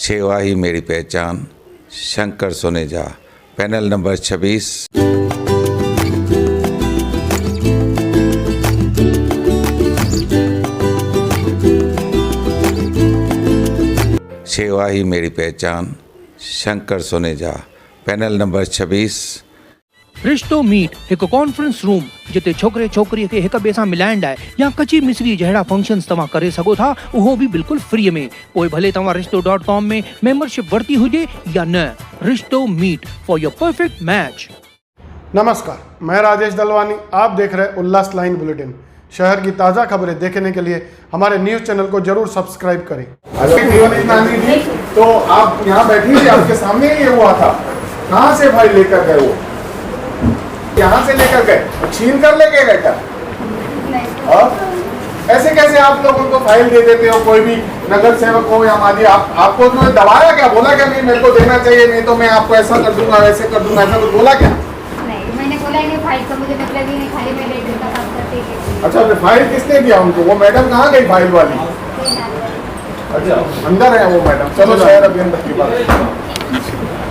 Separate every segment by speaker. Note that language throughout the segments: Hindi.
Speaker 1: सेवा ही मेरी पहचान, शंकर सोनेजा, पैनल नंबर 26। सेवा ही मेरी पहचान, शंकर सोनेजा, पैनल नंबर 26।
Speaker 2: रिश्तो मीट एक कॉन्फ्रेंस रूम जिते छोकरे छोकरी के एक बे सां मिलाइण लाइ या कची मिसरी जहिड़ा फंक्शन्स तव्हां करे सघो था, उहो भी बिल्कुल फ्री में। पोइ भले तव्हां रिश्तो.com में मेंबरशिप वरती हुजे या न। रिश्तो meet for your perfect match.
Speaker 3: नमस्कार, मैं राजेश दलवानी। आप देख रहे उल्लास लाइन बुलेटिन। शहर की ताज़ा खबरें देखने के लिए हमारे न्यूज़ चैनल को जरूर सब्सक्राइब करें। तो आप यहाँ बैठी थी, आपके सामने ही ये हुआ था। कहाँ से भाई लेकर गए वो? यहाँ से लेकर गए, छीन कर लेके गए क्या? और ऐसे कैसे आप लोगों को फाइल दे देते हो? कोई भी नगर सेवक हो या माली, आपको तो दबाया क्या? बोला क्या नहीं मेरे को देना चाहिए, नहीं तो मैं आपको ऐसा कर दूंगा, वैसे कर दूंगा, ऐसा कुछ बोला क्या?
Speaker 4: नहीं, मैंने बोला ही नहीं, फाइल का मुझे मतलब ही नहीं, खाली मैं लेटर का काम करती थी।
Speaker 3: अच्छा, फाइल किसने दिया उनको? वो मैडम कहाँ गई फाइल वाली? अच्छा, अंदर है वो मैडम। चलो शहर अभियंता की बात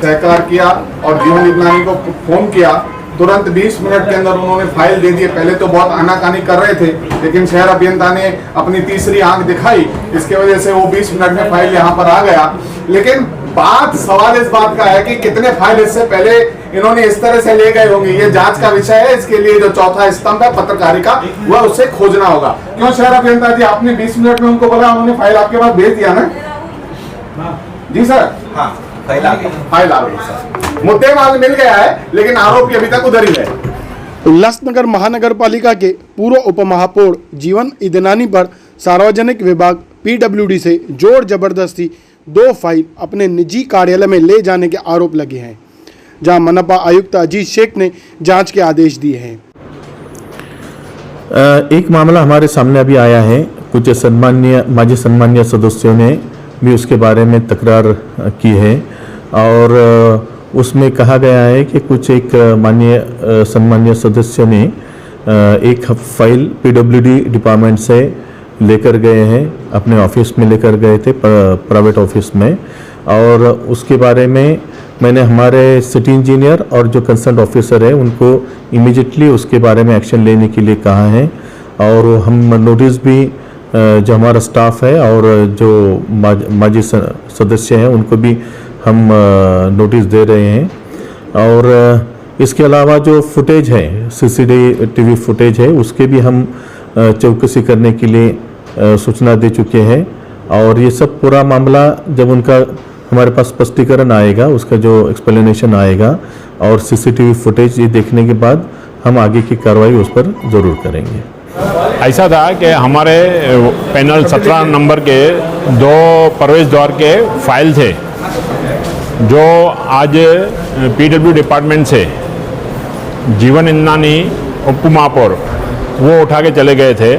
Speaker 3: सहकार किया और जीवन विज्ञानी को फोन किया। तुरंत 20 मिनट के अंदर उन्होंने फाइल दे दी। पहले तो बहुत आनाकानी कर रहे थे, लेकिन शहर अभियंता ने अपनी तीसरी आंख दिखाई, इसके वजह से वो 20 मिनट में फाइल यहाँ पर आ गया। लेकिन सवाल इस बात का है कि कितने फाइल इससे पहले इन्होंने इस तरह से ले गए होंगे। ये जांच का विषय है। इसके लिए जो चौथा स्तंभ है पत्रकारिता, वह उससे खोजना होगा। क्यों शहर अभियंता जी, आपने 20 मिनट में उनको बोला, उन्होंने फाइल आपके पास भेज दिया ना? जी सर, हाँ, फाइल आ गई सर। मुद्देमाल मिल गया है, लेकिन आरोपी अभी तक उधर ही है। उल्लासनगर महानगर पालिका के पूर्व उप महापौर जीवन इदनानी पर सार्वजनिक विभाग PWD से जोर जबरदस्ती 2 फाइल अपने निजी कार्यालय में ले जाने के आरोप लगे हैं, जहां मनपा आयुक्त अजीत शेख ने जांच के आदेश दिए हैं।
Speaker 5: एक मामला हमारे सामने अभी आया है। कुछ माजी सम्मानीय सदस्यों ने भी उसके बारे में तकरार की है और उसमें कहा गया है कि कुछ एक सम्मानीय सदस्य ने एक फाइल PWD डिपार्टमेंट से लेकर गए हैं, अपने ऑफिस में लेकर गए थे, प्राइवेट ऑफिस में। और उसके बारे में मैंने हमारे सिटी इंजीनियर और जो कंसर्न ऑफिसर है उनको इमीडिएटली उसके बारे में एक्शन लेने के लिए कहा है। और हम नोटिस भी जो हमारा स्टाफ है और जो माजी सदस्य हैं उनको भी हम नोटिस दे रहे हैं। और इसके अलावा जो फुटेज है, CCTV फुटेज है, उसके भी हम चौकसी करने के लिए सूचना दे चुके हैं। और ये सब पूरा मामला जब उनका हमारे पास स्पष्टीकरण आएगा, उसका जो एक्सप्लेनेशन आएगा और CCTV फुटेज ये देखने के बाद हम आगे की कार्रवाई उस पर ज़रूर करेंगे।
Speaker 6: ऐसा था कि हमारे पैनल 17 नंबर के 2 प्रवेश द्वार के फाइल थे जो आज PWD डिपार्टमेंट से जीवन इंद्रानी उप महापौर वो उठा के चले गए थे।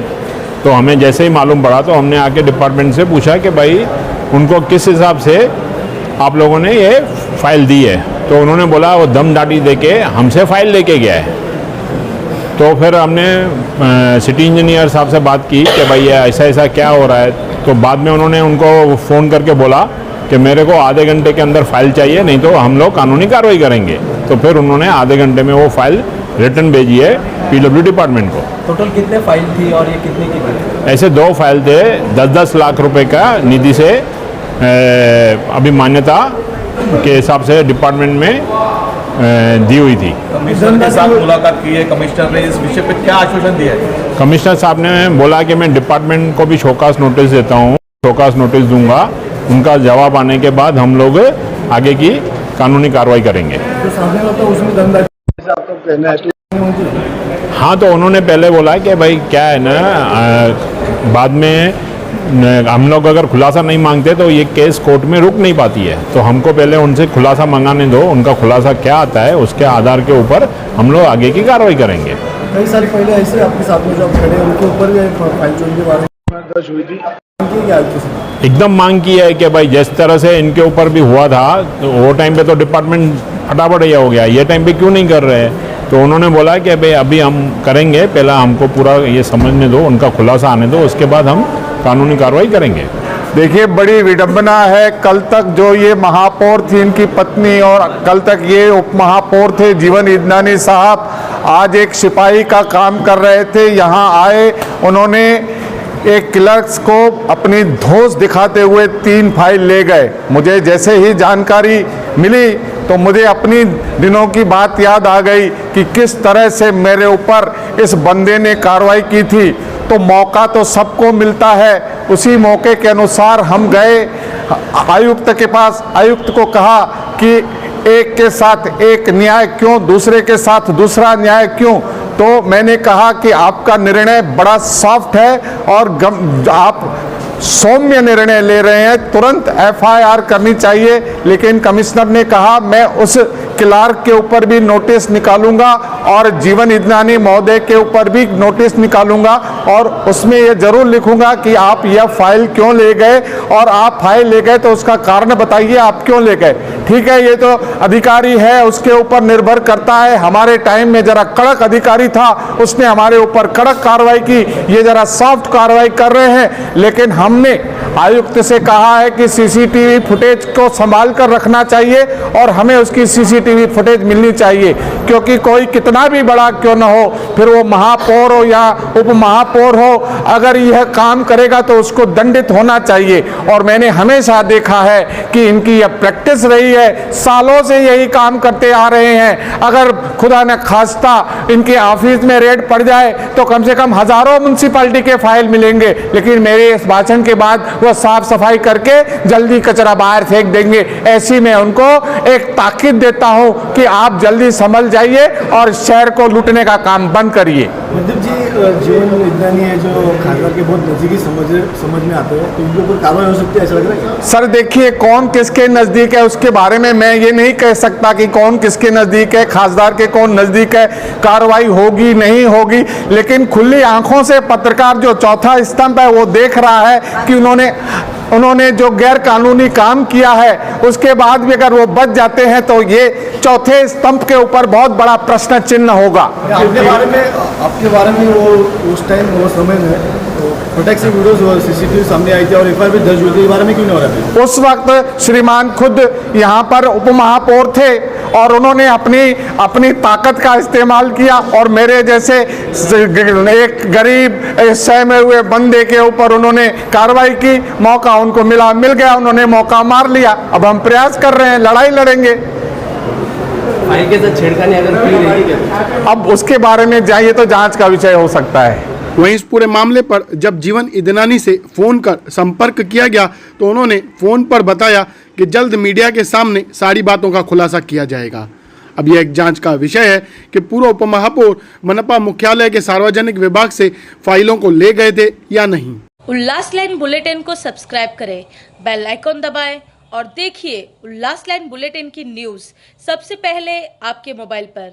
Speaker 6: तो हमें जैसे ही मालूम पड़ा तो हमने आके डिपार्टमेंट से पूछा कि भाई उनको किस हिसाब से आप लोगों ने ये फाइल दी है। तो उन्होंने बोला वो दम दाटी दे के हमसे फाइल लेके गया है। तो फिर हमने सिटी इंजीनियर साहब से बात की कि भाई ये ऐसा ऐसा क्या हो रहा है। तो बाद में उन्होंने उनको फ़ोन करके बोला कि मेरे को आधे घंटे के अंदर फाइल चाहिए, नहीं तो हम लोग कानूनी कार्रवाई करेंगे। तो फिर उन्होंने आधे घंटे में वो फाइल रिटर्न भेजी है PWD डिपार्टमेंट को।
Speaker 7: टोटल कितने फाइल थी और ये कितने की थी?
Speaker 6: ऐसे 2 फाइल थे। 10-10 लाख रुपए का निधि से अभी मान्यता के हिसाब से डिपार्टमेंट में दी हुई थी।
Speaker 7: कमिश्नर के साथ मुलाकात की है, कमिश्नर ने इस विषय पे क्या आश्वासन दिया है?
Speaker 6: कमिश्नर साहब ने बोला कि मैं डिपार्टमेंट को भी शोकास नोटिस देता हूँ, शोकास नोटिस दूंगा। उनका जवाब आने के बाद हम लोग आगे की कानूनी कार्रवाई करेंगे।
Speaker 7: तो सामने होता है उसमें धंधा आपको कहना है तो
Speaker 6: हाँ, तो उन्होंने पहले बोला कि भाई क्या है ना, बाद में हम लोग अगर खुलासा नहीं मांगते तो ये केस कोर्ट में रुक नहीं पाती है। तो हमको पहले उनसे खुलासा मंगाने दो, उनका खुलासा क्या आता है उसके आधार के ऊपर हम लोग आगे की कार्रवाई करेंगे।
Speaker 7: कई साल पहले ऐसे आपके साथ में जो खड़े उनके ऊपर भी फाइल चोरी के बारे में दर्ज हुई थी।
Speaker 6: एकदम मांग की है कि भाई जिस तरह से इनके ऊपर भी हुआ था तो वो टाइम पे तो डिपार्टमेंट फटाफट ये हो गया, ये टाइम पे क्यों नहीं कर रहे हैं। तो उन्होंने बोला कि भाई अभी हम करेंगे, पहला हमको पूरा ये समझने दो, उनका खुलासा आने दो, उसके बाद हम कानूनी कार्रवाई करेंगे।
Speaker 3: देखिए, बड़ी विडंबना है। कल तक जो ये महापौर थी, इनकी पत्नी, और कल तक ये उप महापौर थे जीवन इदनानी साहब, आज एक सिपाही का काम कर रहे थे। यहाँ आए, उन्होंने एक क्लर्क्स को अपनी धौंस दिखाते हुए 3 फाइल ले गए। मुझे जैसे ही जानकारी मिली तो मुझे अपनी दिनों की बात याद आ गई कि किस तरह से मेरे ऊपर इस बंदे ने कार्रवाई की थी। तो मौका तो सबको मिलता है, उसी मौके के अनुसार हम गए आयुक्त के पास। आयुक्त को कहा कि एक के साथ एक न्याय क्यों, दूसरे के साथ दूसरा न्याय क्यों। तो मैंने कहा कि आपका निर्णय बड़ा सॉफ्ट है और आप सौम्य निर्णय ले रहे हैं, तुरंत एफआईआर करनी चाहिए। लेकिन कमिश्नर ने कहा मैं उस क्लार्क के ऊपर भी नोटिस निकालूंगा और जीवन इदनानी महोदय के ऊपर भी नोटिस निकालूंगा और उसमें ये जरूर लिखूंगा कि आप यह फाइल क्यों ले गए, और आप फाइल ले गए तो उसका कारण बताइए, आप क्यों ले गए। ठीक है, ये तो अधिकारी है, उसके ऊपर निर्भर करता है। हमारे टाइम में जरा कड़क अधिकारी था, उसने हमारे ऊपर कड़क कार्रवाई की, ये जरा सॉफ्ट कार्रवाई कर रहे हैं। लेकिन हमने आयुक्त से कहा है कि सीसीटीवी फुटेज को संभाल कर रखना चाहिए और हमें उसकी सीसीटीवी फुटेज मिलनी चाहिए, क्योंकि कोई कितना भी बड़ा क्यों न हो, फिर वो महापौर हो या उप महापौर हो, अगर यह काम करेगा तो उसको दंडित होना चाहिए। और मैंने हमेशा देखा है कि इनकी यह प्रैक्टिस रही है, सालों से यही काम करते आ रहे हैं। अगर खुदा न खास्ता इनके ऑफिस में रेड पड़ जाए तो कम से कम हजारों म्युनिसिपैलिटी के फाइल मिलेंगे, लेकिन मेरे इस भाषण के बाद वो साफ सफाई करके जल्दी कचरा बाहर फेंक देंगे। ऐसी में उनको एक ताकीद देता हूं कि आप जल्दी संभल जाइए और शहर को लूटने का काम बंद करिए।
Speaker 7: मनदीप जी, जीवन इदनानी है जो खासदार के बहुत नजदीकी समझ में आते हैं, तो इनके ऊपर कार्रवाई हो सकती है, ऐसा लग रहा है?
Speaker 3: सर देखिए, कौन किसके नजदीक है उसके बारे में मैं ये नहीं कह सकता कि कौन किसके नजदीक है, खासदार के कौन नजदीक है, कार्रवाई होगी नहीं होगी। लेकिन खुली आंखों से पत्रकार जो चौथा स्तंभ है वो देख रहा है कि उन्होंने जो गैर कानूनी काम किया है, उसके बाद भी अगर वो बच जाते हैं तो ये चौथे स्तंभ के ऊपर बहुत बड़ा प्रश्न चिन्ह होगा।
Speaker 7: आपके बारे में वो उस टाइम वो समय में प्रोटेक्शन वीडियोस सीसीटीवी सामने आई थी और एफआईआर भी दर्ज हुई थी, बारे में क्यों नहीं हो रहा था?
Speaker 3: उस वक्त श्रीमान खुद यहाँ पर उप महापौर थे और उन्होंने अपनी ताकत का इस्तेमाल किया और मेरे जैसे एक गरीब सहमे हुए बंदे के ऊपर उन्होंने कार्रवाई की। मौका उनको मिल गया, उन्होंने मौका मार लिया। अब हम प्रयास कर रहे हैं, लड़ाई लड़ेंगे।
Speaker 8: फाइल के साथ छेड़खानी अगर की रहेगी क्या?
Speaker 3: अब उसके बारे में जाइए तो जांच का विषय हो सकता है।
Speaker 9: वहीं इस पूरे मामले पर जब जीवन इदनानी से फ़ोन कर संपर्क किया गया तो उन्होंने फ़ोन पर बताया कि जल्द मीडिया के सामने सारी बातों का खुलासा किया जाएगा। अब यह एक जांच का विषय है कि पूर्व उप महापौर मनपा मुख्यालय के सार्वजनिक विभाग से फाइलों को ले गए थे या नहीं।
Speaker 10: उल्लास लाइन बुलेटिन को सब्सक्राइब करें, बेल आइकॉन दबाएं और देखिए उल्लास लाइन बुलेटिन की न्यूज़ सबसे पहले आपके मोबाइल पर।